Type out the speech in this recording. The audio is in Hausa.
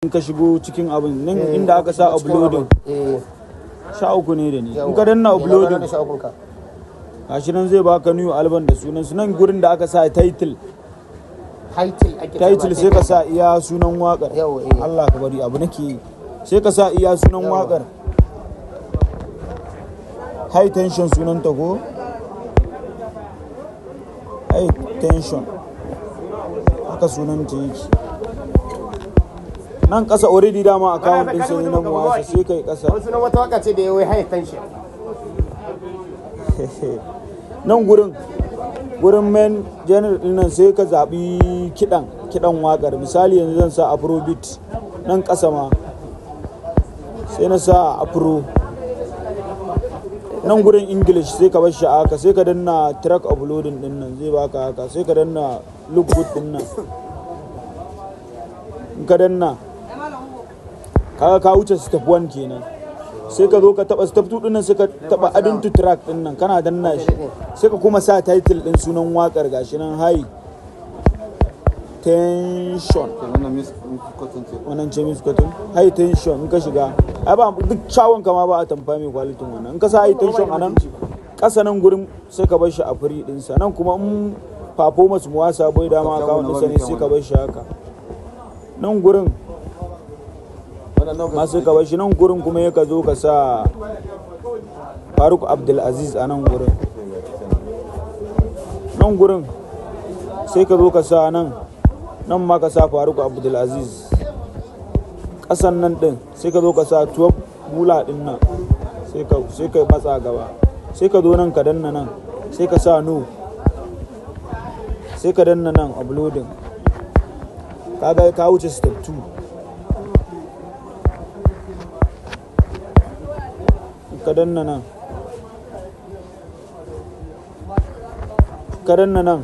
in ka shigo cikin abin nan inda aka sa uploading 13 ne da ni in ka danna uploading gashi nan zai baka new album da sunan su nan gurin da aka sa title sai ka sa iya sunan wakar Allah ka bari abu nake sai ka sa iya sunan wakar high tension sunan ta ko high tension haka sunan ta yake nan kasa already dama account din sai na muwasa sai kai kasa wasu nan wata waka ce da yayi high tension nan gurin main genre din nan sai ka zabi kidan wakar misali yanzu zan sa afrobeat nan kasa ma sai na sa afro nan gurin english sai ka bar shi haka sai ka danna track uploading din nan zai baka haka sai ka danna look good din nan in ka danna kaga ka wuce step 1 kenan sai ka zo ka taba step 2 din nan sai ka taba adding to track din nan kana danna shi sai ka kuma sa title din sunan wakar gashi nan high tension wannan ce miss cotton high tension in ka shiga ai ba duk chawon kama ba a tamfa mai quality wannan in ka sa high tension anan kasa nan gurin sai ka bar shi a free din sa nan kuma in performance muwasa boy dama account din sa ne sai ka bar shi haka nan gurin masu ka bar shi nan gurin kuma ya ka zo ka sa Faruk Abdulaziz a nan gurin sai ka zo ka sa nan ma ka sa Faruk Abdulaziz kasan nan din sai ka zo ka sa 12 bula din nan sai ka matsa gaba sai ka zo nan ka danna nan sai ka sa no sai ka danna nan uploading kaga ka wuce step 2 ka danna nan